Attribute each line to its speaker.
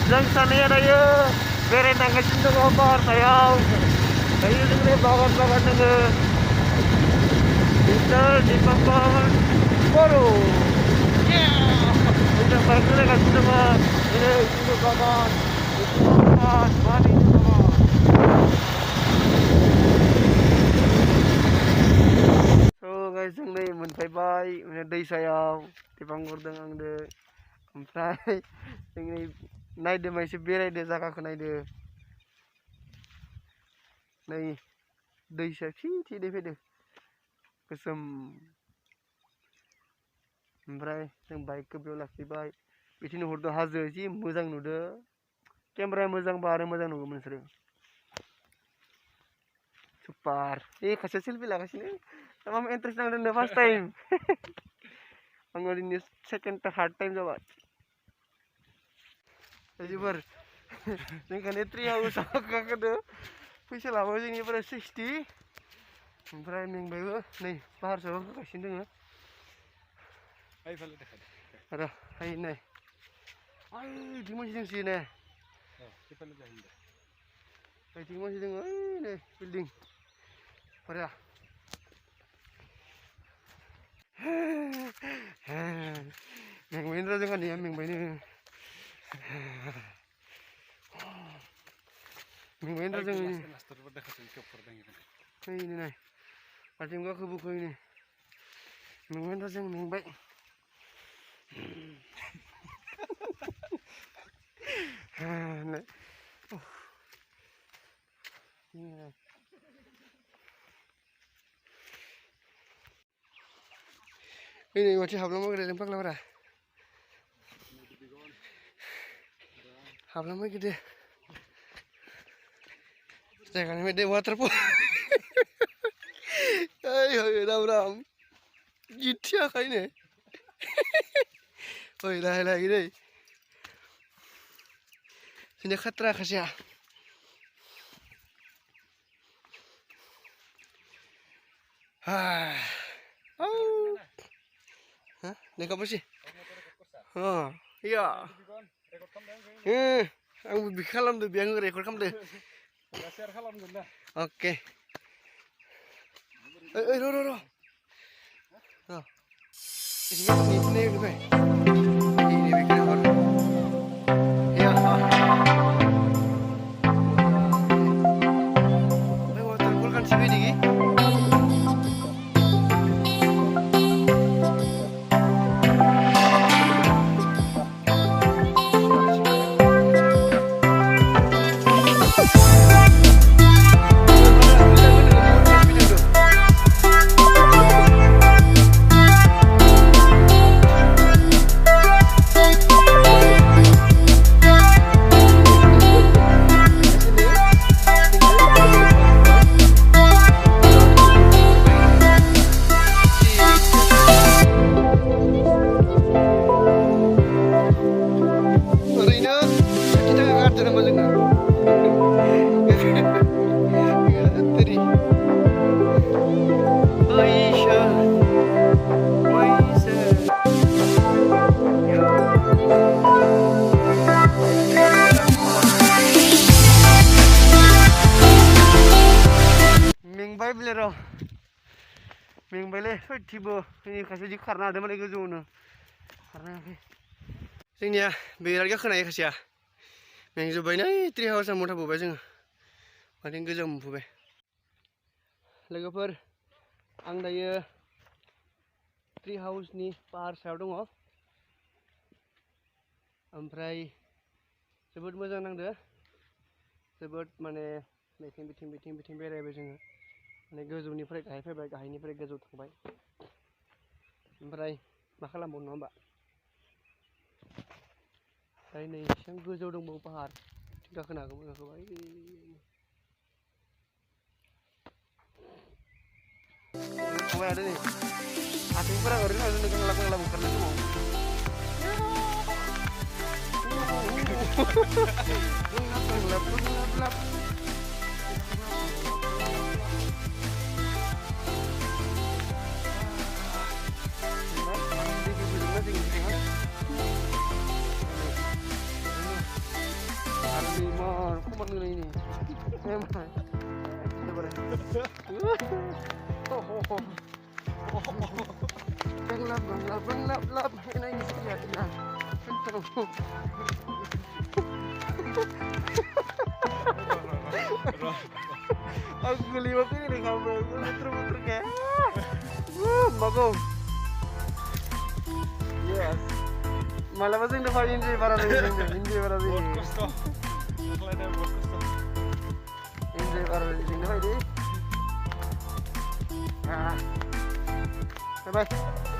Speaker 1: Yang sananya ayo berenanggasin dong opor sayang. Ayo dulu bawa-bawa dulu. Kita di Pampang baru. Udah bagus lah kan semua. Ini itu kawan. Itu kawan. Mari semua. So guys, yang ini menpai-pai, menjadi sayang di Panggurdang ang de. Oमफ्राय जोंनि नायदो माइसे बेरायदो जायगाखौ नायदो नै दैसा थि दै फैदो गोसोम ओमफ्राय जों बाइकखौ बेयाव लाखिबाय बिथिं नुहुरदों हाजो जि मोजां नुदो केमेराया मोजांबा आरो मोजां नुगौमोन नोंसोरो सुपार खासेया सेलफि लागासिनो मा इन्ट्रेस्ट नांदों फार्स्ट टाइम आङो दिनै सेकेन्ड थार्ड टाइम जाबाय जोबोर जोंखानि ट्रि हाउसआव गाखोदो फैसा लाबाय जोंनिफ्राय 60 ओमफ्राय मेंबायबो नै पाहार सायाव गाखोगासिनो दोङो र' हाय नै ओइ बिथिं मानसि दंसोयो ने बिथिं मानसि दङ ओइ नै बिल्डिं बरिया मेंबायनो र' जोंहानिया मेंबायनो मेंबायनो र' जों फैनो नाय आथिं गाखोबोखैनो मेंबायनो र' जों मेंबाय ini macam hablam mau gede lempak lah pada hablam mau gede jangan mede waterfall ayo ram jitia kayak ini oi lah gini sini khatra khasya Hah? Naik apa sih? Oh, iya. Aku bikalam tuh biang rekor kamu deh. Oke. Ro. Ini gue. Ini bikin rekor. Iya. Waterfall kan sih ini. मेंबायलै सयथिबो जोंनि खासे जि खारनो हादोंमोन गोजौनो खारनो हायाखै जोंनिया बिराद गाखोनाय खासेया मेंजोब्बाय नै ट्रि हाउसआव मथाबोबाय जोङो माथिं गोजौआव मोनफैबाय लोगोफोर आं दायो ट्रि हाउसनि पाहार सायाव दङ ओमफ्राय जोबोद मोजां नांदो जोबोद माने बिथिं बेरायबाय जोङो माने गोजौनिफ्राय गाहाय फैबाय गाहायनिफ्राय गोजौ थांबाय ओमफ्राय मा खालामबावनो नङा होमबा दायो नै एसेबां गोजौ दंबावो पाहार गाखोनो हागौमोन गाखोबाय थांबाय आरो नै आथिंफोरा ओरैनो थांदों गांलाब ओंखारनाय समाव गांलाब Emang. Coba deh. Lap. Ini ya. Aku geli waktu ini kamu muter-muter kayak. Bagus. Yes. Malah masih depan ini para ini para ini.
Speaker 2: Podcast toh. Lainnya podcast toh.
Speaker 1: Ini para ini depan ini. Bye bye.